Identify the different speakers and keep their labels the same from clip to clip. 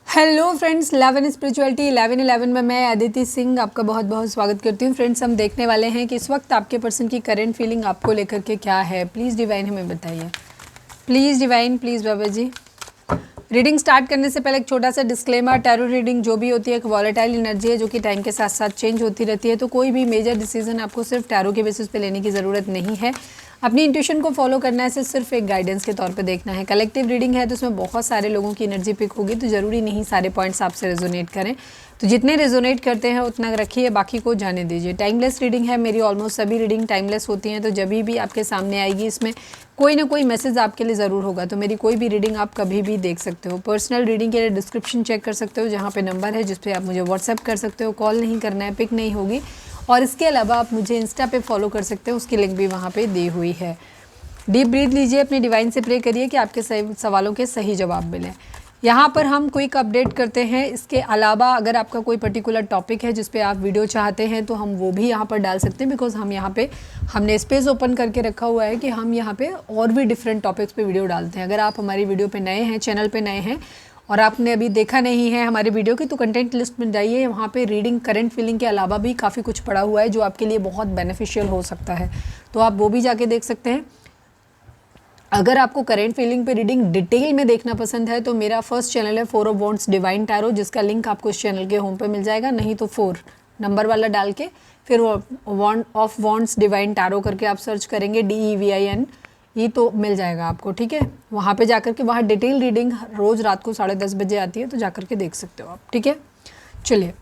Speaker 1: Hello friends, 11 spirituality 11 में मैं अदिति सिंह आपका बहुत बहुत स्वागत करती हूँ। फ्रेंड्स, हम देखने वाले हैं कि इस वक्त आपके पर्सन की करंट फीलिंग आपको लेकर के क्या है। प्लीज़ डिवाइन हमें बताइए, please divine, please Baba ji. Reading start करने से पहले एक छोटा सा डिस्क्लेमर, टैरो रीडिंग जो भी होती है एक वॉलेटाइल एनर्जी है जो कि टाइम के साथ साथ चेंज होती रहती है, तो कोई भी मेजर डिसीजन आपको सिर्फ टैरो के बेसिस पे लेने की ज़रूरत नहीं है। अपनी इंट्यूशन को फॉलो करना है, सिर्फ एक गाइडेंस के तौर पे देखना है। कलेक्टिव रीडिंग है तो उसमें बहुत सारे लोगों की एनर्जी पिक होगी, तो ज़रूरी नहीं सारे पॉइंट्स आपसे रेजोनेट करें। तो जितने रेजोनेट करते हैं उतना रखिए, बाकी को जाने दीजिए। टाइमलेस रीडिंग है, मेरी ऑलमोस्ट सभी रीडिंग टाइमलेस होती हैं, तो जब भी आपके सामने आएगी इसमें कोई ना कोई मैसेज आपके लिए ज़रूर होगा। तो मेरी कोई भी रीडिंग आप कभी भी देख सकते हो। पर्सनल रीडिंग के लिए डिस्क्रिप्शन चेक कर सकते हो, जहाँ पे नंबर है जिस पे आप मुझे व्हाट्सएप कर सकते हो। कॉल नहीं करना है, पिक नहीं होगी। और इसके अलावा आप मुझे इंस्टा पे फॉलो कर सकते हो, उसकी लिंक भी वहाँ पे दी हुई है। डीप ब्रीथ लीजिए, अपने डिवाइन से प्रे करिए कि आपके सही सवालों के सही जवाब मिले। यहाँ पर हम क्विक अपडेट करते हैं। इसके अलावा अगर आपका कोई पर्टिकुलर टॉपिक है जिस पे आप वीडियो चाहते हैं तो हम वो भी यहाँ पर डाल सकते हैं, बिकॉज हम यहाँ पे हमने स्पेस ओपन करके रखा हुआ है कि हम यहाँ पे और भी डिफरेंट टॉपिक्स पे वीडियो डालते हैं। अगर आप हमारी वीडियो पे नए हैं, चैनल पे नए हैं और आपने अभी देखा नहीं है हमारे वीडियो की, तो कंटेंट लिस्ट में जाइए। वहाँ पे रीडिंग करंट फीलिंग के अलावा भी काफ़ी कुछ पड़ा हुआ है जो आपके लिए बहुत बेनिफिशियल हो सकता है, तो आप वो भी जाके देख सकते हैं। अगर आपको करेंट फीलिंग पे रीडिंग डिटेल में देखना पसंद है तो मेरा फर्स्ट चैनल है 4 ऑफ वॉन्ड्स डिवाइन टैरो, जिसका लिंक आपको इस चैनल के होम पे मिल जाएगा। नहीं तो 4 नंबर वाला डाल के फिर वॉन्ड ऑफ वॉन्ड्स डिवाइन टैरो करके आप सर्च करेंगे, DEVIN, ये तो मिल जाएगा आपको। ठीक है, वहाँ पे जाकर के वहाँ डिटेल रीडिंग रोज़ रात को 10:30 बजे आती है, तो जाकर के देख सकते हो आप। ठीक है, चलिए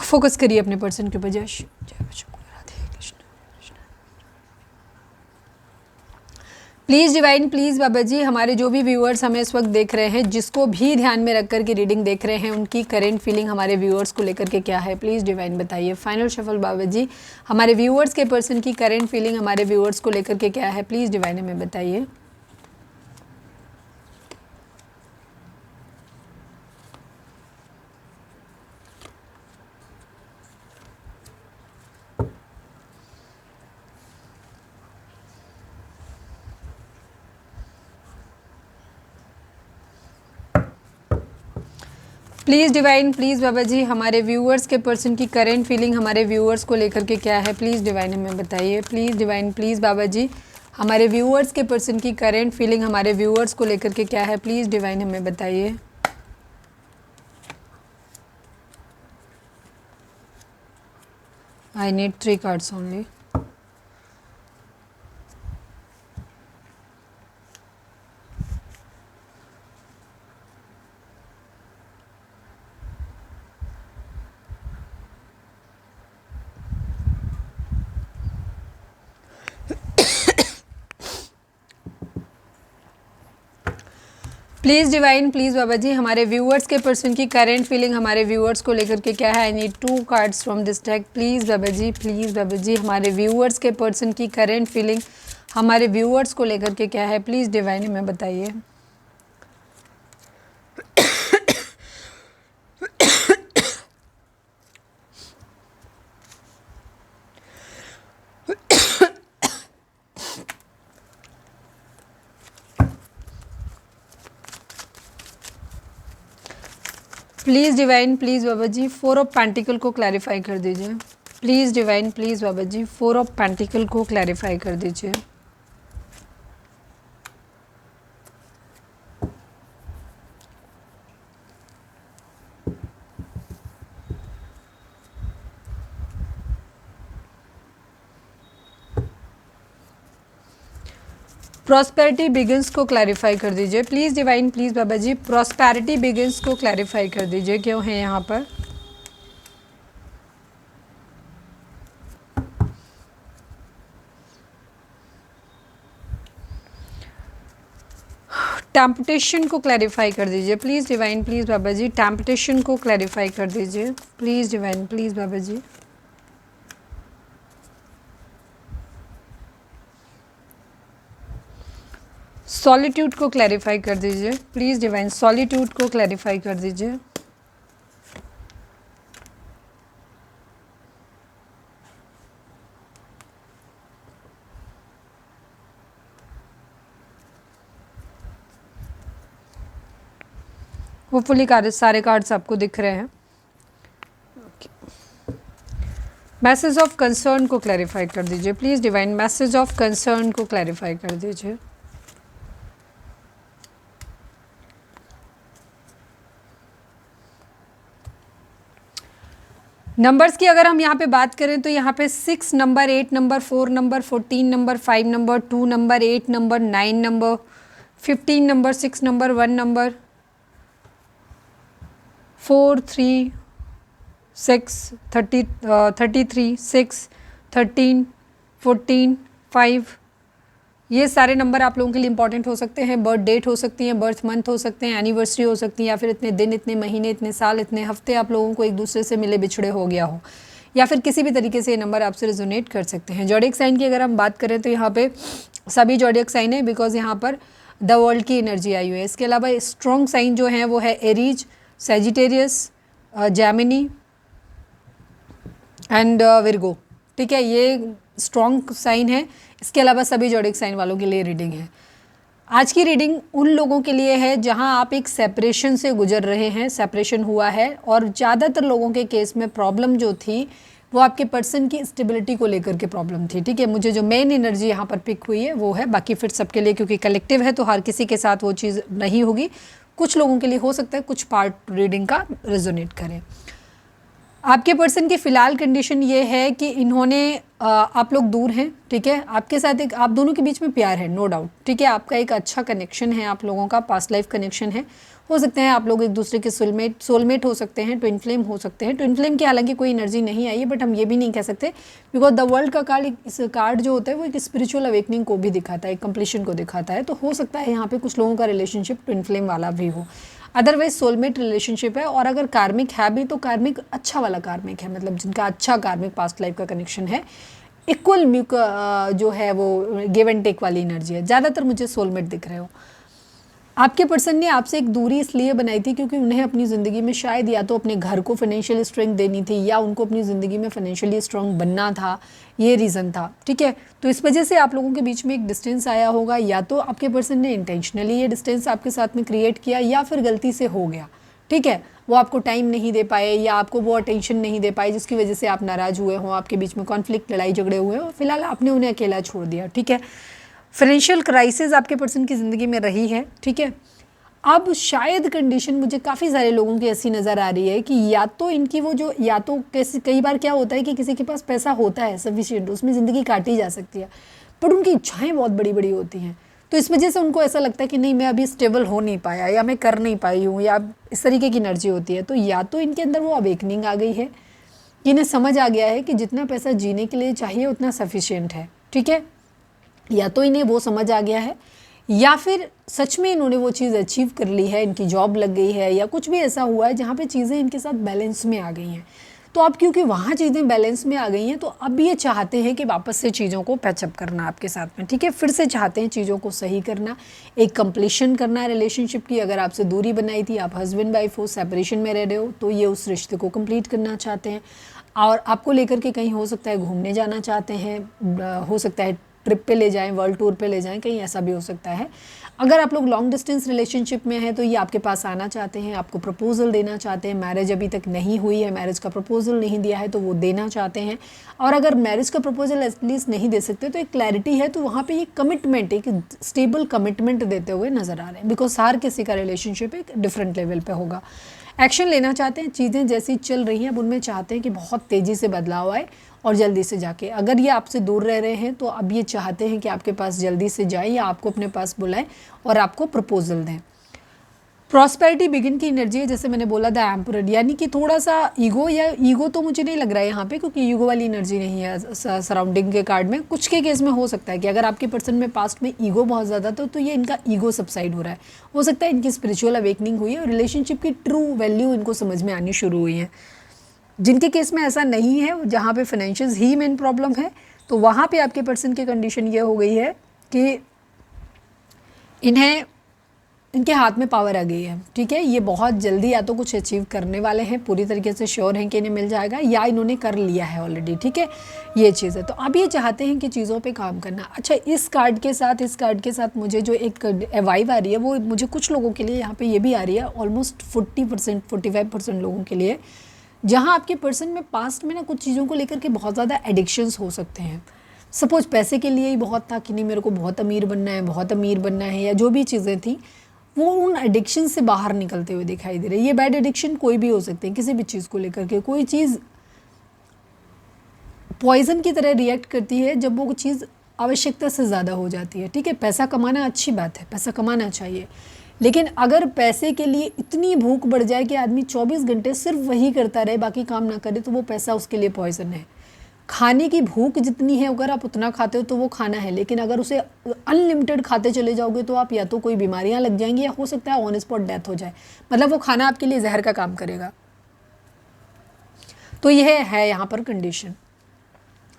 Speaker 1: फोकस करिए अपने पर्सन के ऊपर। जय श्री जय बच्चों। Please divine, please Baba ji, हमारे जो भी व्यूअर्स हमें इस वक्त देख रहे हैं, जिसको भी ध्यान में रख कर के रीडिंग देख रहे हैं, उनकी करेंट फीलिंग हमारे व्यूअर्स को लेकर के क्या है, प्लीज़ डिवाइन बताइए। फाइनल शफल बाबा जी, हमारे व्यूअर्स के पर्सन की करेंट फीलिंग हमारे व्यूअर्स को लेकर के क्या है, प्लीज़ डिवाइन हमें बताइए। Please divine, please Baba ji, हमारे व्यूअर्स के पर्सन की करेंट फीलिंग हमारे व्यूअर्स को लेकर के क्या है, प्लीज़ डिवाइन हमें बताइए। Please divine, please Baba ji, हमारे व्यूअर्स के पर्सन की करेंट फीलिंग हमारे व्यूअर्स को लेकर के क्या है, प्लीज़ डिवाइन हमें बताइए। I need 3 cards only. Please divine, please Baba ji, हमारे व्यूअर्स के पर्सन की करेंट फीलिंग हमारे व्यूअर्स को लेकर के क्या है। I need 2 cards from this deck. Please Baba ji, please Baba ji, हमारे व्यूअर्स के पर्सन की करेंट फीलिंग हमारे व्यूअर्स को लेकर के क्या है, प्लीज़ डिवाइन हमें बताइए। Please divine, please Baba ji, 4 of pentacle को क्लैरिफाई कर दीजिए। Please divine, please Baba ji, 4 of pentacle को क्लैरिफाई कर दीजिए। प्रॉस्पेरिटी बिगिंस को क्लैरिफाई कर दीजिए। Please divine, please Baba ji, prosperity begins को क्लैरिफाई कर दीजिए, क्यों है यहाँ पर। टेम्पटेशन को क्लैरिफाई कर दीजिए। Please divine, please Baba ji, temptation को क्लैरिफाई कर दीजिए। Please divine, please Baba ji. Solitude को क्लैरिफाई कर दीजिए। प्लीज़ डिवाइन, सॉलिट्यूड को क्लैरिफाई कर दीजिए। होपफुली सारे कार्ड्स आपको दिख रहे हैं। मैसेज ऑफ कंसर्न को क्लैरिफाई कर दीजिए please divine, message of concern को क्लैरिफाई कर दीजिए। नंबर्स की अगर हम यहाँ पे बात करें तो यहाँ पे 6 number, 8 number, 4 number, 14 number, 5 number, 2 number, 8 number, 9 number, 15 number, 6 number, 1 number, 4, 3, 6, 33, 6, 13, 14, 5, ये सारे नंबर आप लोगों के लिए इंपॉर्टेंट हो सकते हैं। बर्थ डेट हो सकती है, बर्थ मंथ हो सकते हैं, एनिवर्सरी हो सकती है, या फिर इतने दिन, इतने महीने, इतने साल, इतने हफ्ते आप लोगों को एक दूसरे से मिले बिछड़े हो गया हो, या फिर किसी भी तरीके से ये नंबर आपसे रेजोनेट कर सकते हैं। जॉडियक साइन की अगर हम बात करें तो यहाँ पे सभी जॉडियक साइन है, बिकॉज यहाँ पर द वर्ल्ड की एनर्जी आई हुई है। इसके अलावा स्ट्रॉन्ग साइन जो हैं वो है Aries, Sagittarius, Jaimini and Virgo. ठीक है, ये स्ट्रॉन्ग साइन है। इसके अलावा सभी जॉडियक साइन वालों के लिए रीडिंग है। आज की रीडिंग उन लोगों के लिए है जहां आप एक सेपरेशन से गुजर रहे हैं, सेपरेशन हुआ है, और ज़्यादातर लोगों के केस में प्रॉब्लम जो थी वो आपके पर्सन की स्टेबिलिटी को लेकर के प्रॉब्लम थी। ठीक है, मुझे जो मेन एनर्जी यहाँ पर पिक हुई है वो है, बाकी फिर सबके लिए क्योंकि कलेक्टिव है तो हर किसी के साथ वो चीज़ नहीं होगी, कुछ लोगों के लिए हो सकता है कुछ पार्ट रीडिंग का रेजोनेट करें। आपके पर्सन की फ़िलहाल कंडीशन ये है कि इन्होंने आप लोग दूर हैं, ठीक है, आपके साथ एक आप दोनों के बीच में प्यार है, नो डाउट, ठीक है, आपका एक अच्छा कनेक्शन है, आप लोगों का पास्ट लाइफ कनेक्शन है, हो सकते हैं आप लोग एक दूसरे के सोलमेट हो सकते हैं, ट्विन फ्लेम हो सकते हैं। ट्विन फ्लेम की हालांकि कोई एनर्जी नहीं आई है, बट हम ये भी नहीं कह सकते, बिकॉज द वर्ल्ड का कार्ड, इस कार्ड जो होता है वो एक स्पिरिचुअल अवेकनिंग को भी दिखाता है, एक कंप्लीशन को दिखाता है, तो हो सकता है यहाँ पे कुछ लोगों का रिलेशनशिप ट्विन फ्लेम वाला भी हो, अदरवाइज सोलमेट रिलेशनशिप है। और अगर कार्मिक है भी तो कार्मिक अच्छा वाला कार्मिक है, मतलब जिनका अच्छा कार्मिक पास्ट लाइफ का कनेक्शन है, इक्वल म्यूक जो है वो गिव एंड टेक वाली एनर्जी है। ज़्यादातर मुझे सोलमेट दिख रहे हो। आपके पर्सन ने आपसे एक दूरी इसलिए बनाई थी क्योंकि उन्हें अपनी ज़िंदगी में शायद या तो अपने घर को फाइनेंशियल स्ट्रेंथ देनी थी, या उनको अपनी ज़िंदगी में फाइनेंशियली स्ट्रांग बनना था, ये रीज़न था। ठीक है, तो इस वजह से आप लोगों के बीच में एक डिस्टेंस आया होगा, या तो आपके पर्सन ने इंटेंशनली ये डिस्टेंस आपके साथ में क्रिएट किया, या फिर गलती से हो गया। ठीक है, वो आपको टाइम नहीं दे पाए या आपको वो अटेंशन नहीं दे पाए, जिसकी वजह से आप नाराज़ हुए हों, आपके बीच में कॉन्फ्लिक्ट, लड़ाई झगड़े हुए हों, फिलहाल आपने उन्हें अकेला छोड़ दिया। ठीक है, फाइनेंशियल क्राइसिस आपके पर्सन की ज़िंदगी में रही है। ठीक है, अब शायद कंडीशन मुझे काफ़ी सारे लोगों की ऐसी नज़र आ रही है कि या तो इनकी वो जो, या तो कैसे, कई बार क्या होता है कि किसी के पास पैसा होता है सफिशिएंट, उसमें ज़िंदगी काटी जा सकती है, पर उनकी इच्छाएं बहुत बड़ी बड़ी होती हैं, तो इस वजह से उनको ऐसा लगता है कि नहीं, मैं अभी स्टेबल हो नहीं पाया, या मैं कर नहीं पाई हूँ, या इस तरीके की एनर्जी होती है। तो या तो इनके अंदर वो अवेकनिंग आ गई है कि इन्हें समझ आ गया है कि जितना पैसा जीने के लिए चाहिए उतना सफिशिएंट है। ठीक है, या तो इन्हें वो समझ आ गया है, या फिर सच में इन्होंने वो चीज़ अचीव कर ली है, इनकी जॉब लग गई है, या कुछ भी ऐसा हुआ है जहाँ पे चीज़ें इनके साथ बैलेंस में आ गई हैं। तो अब क्योंकि वहाँ चीज़ें बैलेंस में आ गई हैं, तो अब ये चाहते हैं कि वापस से चीज़ों को पैचअप करना आपके साथ में। ठीक है, फिर से चाहते हैं चीज़ों को सही करना, एक कंप्लीशन करना है रिलेशनशिप की। अगर आपसे दूरी बनाई थी, आप हस्बैंड वाइफ हो, सेपरेशन में रह रहे हो, तो ये उस रिश्ते को कंप्लीट करना चाहते हैं, और आपको लेकर के कहीं हो सकता है घूमने जाना चाहते हैं, हो सकता है ट्रिप पे ले जाएं, वर्ल्ड टूर पे ले जाएं, कहीं ऐसा भी हो सकता है। अगर आप लोग लॉन्ग डिस्टेंस रिलेशनशिप में हैं तो ये आपके पास आना चाहते हैं, आपको प्रपोजल देना चाहते हैं। मैरिज अभी तक नहीं हुई है, मैरिज का प्रपोजल नहीं दिया है, तो वो देना चाहते हैं। और अगर मैरिज का प्रपोजल एटलीस्ट नहीं दे सकते तो एक क्लैरिटी है, तो वहाँ पे ये कमिटमेंट, एक स्टेबल कमिटमेंट देते हुए नज़र आ रहे हैं, बिकॉज हर किसी का रिलेशनशिप एक डिफरेंट लेवल पे होगा। एक्शन लेना चाहते हैं, चीज़ें जैसी चल रही हैं अब उनमें चाहते हैं कि बहुत तेज़ी से बदलाव आए और जल्दी से जाके, अगर ये आपसे दूर रह रहे हैं तो अब ये चाहते हैं कि आपके पास जल्दी से जाए या आपको अपने पास बुलाएं और आपको प्रपोजल दें। प्रॉस्पेरिटी बिगिन की एनर्जी है, जैसे मैंने बोला द एम्परर, यानी कि थोड़ा सा ईगो, या ईगो तो मुझे नहीं लग रहा है यहाँ पे, क्योंकि ईगो वाली एनर्जी नहीं है सराउंडिंग के कार्ड में। कुछ के केस में हो सकता है कि अगर आपके पर्सन में पास्ट में ईगो बहुत ज़्यादा था, तो ये इनका ईगो सबसाइड हो रहा है, हो सकता है इनकी स्पिरिचुअल अवेकनिंग हुई है और रिलेशनशिप की ट्रू वैल्यू इनको समझ में आनी शुरू हुई है। जिनके केस में ऐसा नहीं है, जहाँ पे फाइनेंशियल्स ही मेन प्रॉब्लम है, तो वहाँ पे आपके पर्सन की कंडीशन ये हो गई है कि इन्हें इनके हाथ में पावर आ गई है, ठीक है। ये बहुत जल्दी या तो कुछ अचीव करने वाले हैं, पूरी तरीके से श्योर हैं कि इन्हें मिल जाएगा, या इन्होंने कर लिया है ऑलरेडी, ठीक है। ये चीज़ है, तो अब ये चाहते हैं कि चीज़ों पे काम करना। अच्छा, इस कार्ड के साथ मुझे जो एक वाइब आ रही है, वो मुझे कुछ लोगों के लिए यहाँ पर ये भी आ रही है, ऑलमोस्ट 40% 45% लोगों के लिए, जहाँ आपके पर्सन में पास्ट में ना कुछ चीज़ों को लेकर के बहुत ज़्यादा एडिक्शंस हो सकते हैं। सपोज पैसे के लिए ही बहुत था कि नहीं मेरे को बहुत अमीर बनना है, या जो भी चीज़ें थी, वो उन एडिक्शन से बाहर निकलते हुए दिखाई दे रहे हैं। ये बैड एडिक्शन कोई भी हो सकते हैं, किसी भी चीज़ को लेकर के। कोई चीज़ पॉइजन की तरह रिएक्ट करती है जब वो चीज़ आवश्यकता से ज़्यादा हो जाती है, ठीक है। पैसा कमाना अच्छी बात है, पैसा कमाना चाहिए, लेकिन अगर पैसे के लिए इतनी भूख बढ़ जाए कि आदमी 24 घंटे सिर्फ वही करता रहे, बाकी काम ना करे, तो वो पैसा उसके लिए पॉइजन है। खाने की भूख जितनी है, अगर आप उतना खाते हो तो वो खाना है, लेकिन अगर उसे अनलिमिटेड खाते चले जाओगे तो आप या तो कोई बीमारियां लग जाएंगी, या हो सकता है ऑन स्पॉट डेथ हो जाए। मतलब वो खाना आपके लिए जहर का काम करेगा। तो यह है यहाँ पर कंडीशन।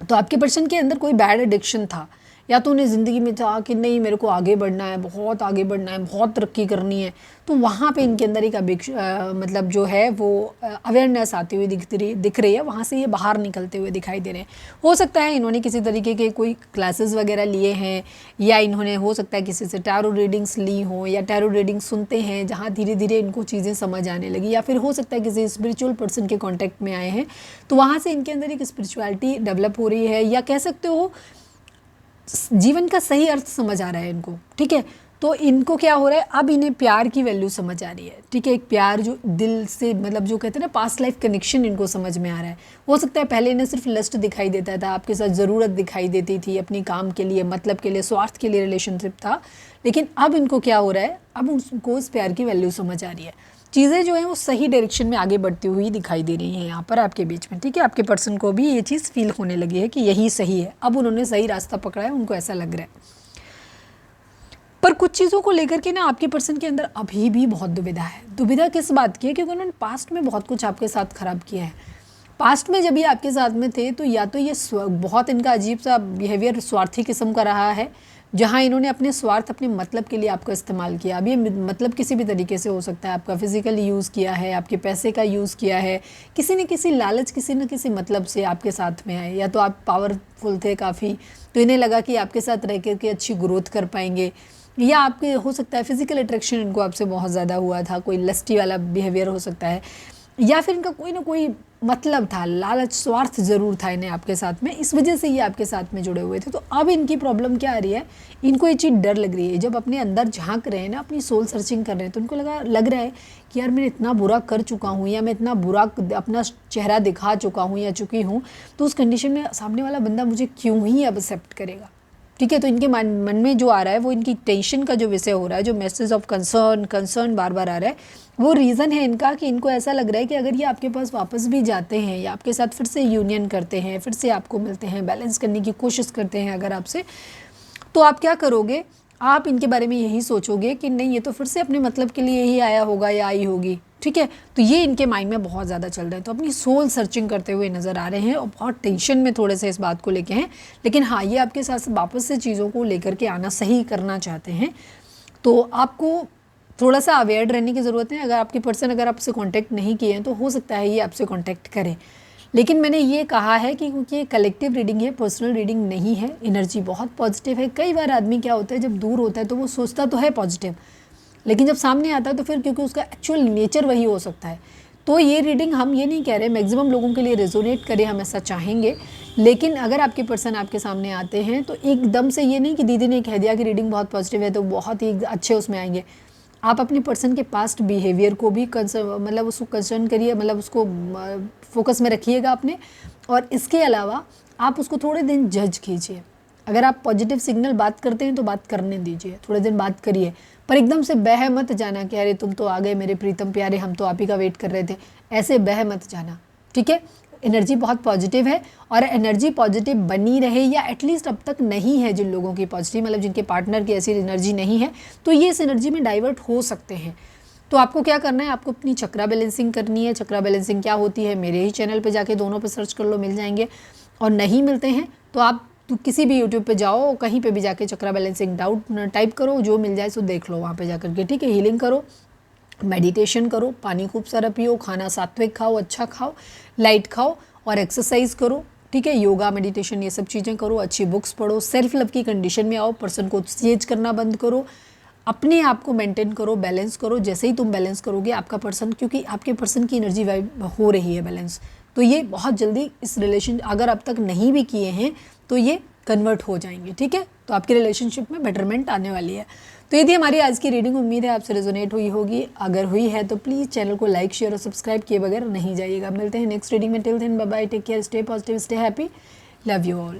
Speaker 1: तो आपके पर्सन के अंदर कोई बैड एडिक्शन था, या तो उन्हें ज़िंदगी में था कि नहीं मेरे को आगे बढ़ना है, बहुत आगे बढ़ना है, बहुत तरक्की करनी है, तो वहाँ पे इनके अंदर एक मतलब जो है वो अवेयरनेस आती हुई दिख रही है, वहाँ से ये बाहर निकलते हुए दिखाई दे रहे हैं। हो सकता है इन्होंने किसी तरीके के कोई क्लासेस वगैरह लिए हैं, या इन्होंने हो सकता है किसी से टैरो रीडिंग्स ली हों, या टैरो रीडिंग सुनते हैं जहाँ धीरे धीरे इनको चीज़ें समझ आने लगी, या फिर हो सकता है किसी स्पिरिचुअल पर्सन के कॉन्टैक्ट में आए हैं, तो वहाँ से इनके अंदर एक स्पिरिचुअलिटी डेवलप हो रही है, या कह सकते हो जीवन का सही अर्थ समझ आ रहा है इनको, ठीक है। तो इनको क्या हो रहा है, अब इन्हें प्यार की वैल्यू समझ आ रही है, ठीक है। एक प्यार जो दिल से, मतलब जो कहते हैं ना पास्ट लाइफ कनेक्शन, इनको समझ में आ रहा है। हो सकता है पहले इन्हें सिर्फ लस्ट दिखाई देता था, आपके साथ ज़रूरत दिखाई देती थी, अपनी काम के लिए, मतलब के लिए, स्वार्थ के लिए रिलेशनशिप था, लेकिन अब इनको क्या हो रहा है, अब उनको उस प्यार की वैल्यू समझ आ रही है। चीज़ें जो हैं वो सही डायरेक्शन में आगे बढ़ती हुई दिखाई दे रही हैं यहाँ पर आपके बीच में, ठीक है। आपके पर्सन को भी ये चीज़ फील होने लगी है कि यही सही है, अब उन्होंने सही रास्ता पकड़ा है, उनको ऐसा लग रहा है। पर कुछ चीज़ों को लेकर के ना आपके पर्सन के अंदर अभी भी बहुत दुविधा है। दुविधा किस बात की है, क्योंकि उन्होंने पास्ट में बहुत कुछ आपके साथ ख़राब किया है। पास्ट में जब ये आपके साथ में थे तो या तो ये बहुत इनका अजीब सा बिहेवियर स्वार्थी किस्म का रहा है, जहाँ इन्होंने अपने स्वार्थ, अपने मतलब के लिए आपका इस्तेमाल किया। अब ये मतलब किसी भी तरीके से हो सकता है, आपका फिजिकली यूज़ किया है, आपके पैसे का यूज़ किया है, किसी न किसी लालच, किसी न किसी मतलब से आपके साथ में आए, या तो आप पावरफुल थे काफ़ी, तो इन्हें लगा कि आपके साथ रह करके अच्छी ग्रोथ कर पाएंगे, या आपके हो सकता है फिजिकल अट्रैक्शन इनको आपसे बहुत ज़्यादा हुआ था, कोई लस्टी वाला बिहेवियर हो सकता है, या फिर इनका कोई ना कोई मतलब था, लालच, स्वार्थ ज़रूर था इन्हें आपके साथ में, इस वजह से ये आपके साथ में जुड़े हुए थे। तो अब इनकी प्रॉब्लम क्या आ रही है, इनको ये चीज़ डर लग रही है। जब अपने अंदर झांक रहे हैं ना, अपनी सोल सर्चिंग कर रहे हैं, तो इनको लग रहा है कि यार मैं इतना बुरा कर चुका हूँ, या मैं इतना बुरा अपना चेहरा दिखा चुका हूँ या चुकी हूँ, तो उस कंडीशन में सामने वाला बंदा मुझे क्यों ही अब एक्सेप्ट करेगा, ठीक है। तो इनके मन में जो आ रहा है वो इनकी टेंशन का जो विषय हो रहा है, जो मैसेज ऑफ कंसर्न बार बार आ रहा है, वो रीज़न है इनका कि इनको ऐसा लग रहा है कि अगर ये आपके पास वापस भी जाते हैं, या आपके साथ फिर से यूनियन करते हैं, फिर से आपको मिलते हैं, बैलेंस करने की कोशिश करते हैं अगर आपसे, तो आप क्या करोगे, आप इनके बारे में यही सोचोगे कि नहीं ये तो फिर से अपने मतलब के लिए ही आया होगा या आई होगी, ठीक है। तो ये इनके माइंड में बहुत ज़्यादा चल रहा है। तो अपनी सोल सर्चिंग करते हुए नज़र आ रहे हैं, और बहुत टेंशन में थोड़े से इस बात को लेके हैं, लेकिन हाँ ये आपके साथ वापस से चीज़ों को लेकर के आना, सही करना चाहते हैं। तो आपको थोड़ा सा अवेयर रहने की ज़रूरत है। अगर आपके पर्सन अगर आपसे कांटेक्ट नहीं किए हैं तो हो सकता है ये आपसे कांटेक्ट करें, लेकिन मैंने ये कहा है कि क्योंकि ये कलेक्टिव रीडिंग है, पर्सनल रीडिंग नहीं है, एनर्जी बहुत पॉजिटिव है। कई बार आदमी क्या होता है, जब दूर होता है तो वो सोचता तो है पॉजिटिव, लेकिन जब सामने आता है तो फिर क्योंकि उसका एक्चुअल नेचर वही हो सकता है। तो ये रीडिंग हम ये नहीं कह रहे मैक्सिमम लोगों के लिए रेजोनेट करे, हम ऐसा चाहेंगे, लेकिन अगर आपके पर्सन आपके सामने आते हैं तो एकदम से ये नहीं कि दीदी ने कह दिया कि रीडिंग बहुत पॉजिटिव है तो बहुत ही अच्छे उसमें आएंगे। आप अपने पर्सन के पास्ट बिहेवियर को भी मतलब उसको कंसर्न करिए, मतलब उसको फोकस में रखिएगा अपने, और इसके अलावा आप उसको थोड़े दिन जज कीजिए। अगर आप पॉजिटिव सिग्नल बात करते हैं तो बात करने दीजिए, थोड़े दिन बात करिए, पर एकदम से बह मत जाना कि अरे तुम तो आ गए मेरे प्रीतम प्यारे, हम तो आप ही का वेट कर रहे थे, ऐसे बह मत जाना, ठीक है। एनर्जी बहुत पॉजिटिव है, और एनर्जी पॉजिटिव बनी रहे, या एटलीस्ट अब तक नहीं है जिन लोगों की पॉजिटिव, मतलब जिनके पार्टनर की ऐसी एनर्जी नहीं है, तो ये इस एनर्जी में डाइवर्ट हो सकते हैं। तो आपको क्या करना है, आपको अपनी चक्रा बैलेंसिंग करनी है। चक्रा बैलेंसिंग क्या होती है, मेरे ही चैनल पे जाके दोनों पे सर्च कर लो, मिल जाएंगे, और नहीं मिलते हैं तो आप तो किसी भी यूट्यूब पे जाओ, कहीं पे भी जाके चक्रा बैलेंसिंग डाउट टाइप करो, जो मिल जाए सो देख लो वहाँ पे जा करके, ठीक है। हीलिंग करो, मेडिटेशन करो, पानी खूब सारा पियो, खाना सात्विक खाओ, अच्छा खाओ, लाइट खाओ और एक्सरसाइज करो, ठीक है। योगा, मेडिटेशन, ये सब चीज़ें करो, अच्छी बुक्स पढ़ो, सेल्फ लव की कंडीशन में आओ, पर्सन को चेंज करना बंद करो, अपने आप को मेंटेन करो, बैलेंस करो। जैसे ही तुम बैलेंस करोगे आपका पर्सन, क्योंकि आपके पर्सन की एनर्जी वाइब हो रही है बैलेंस, तो ये बहुत जल्दी इस रिलेशन, अगर अब तक नहीं भी किए हैं तो ये कन्वर्ट हो जाएंगे, ठीक है। तो आपके रिलेशनशिप में बेटरमेंट आने वाली है। तो ये थी हमारी आज की रीडिंग, उम्मीद है आपसे रेजोनेट हुई होगी। अगर हुई है तो प्लीज़ चैनल को लाइक, शेयर और सब्सक्राइब किए बगैर नहीं जाइएगा। मिलते हैं नेक्स्ट रीडिंग में। Till then bye bye, take care, stay positive, stay happy, love you all.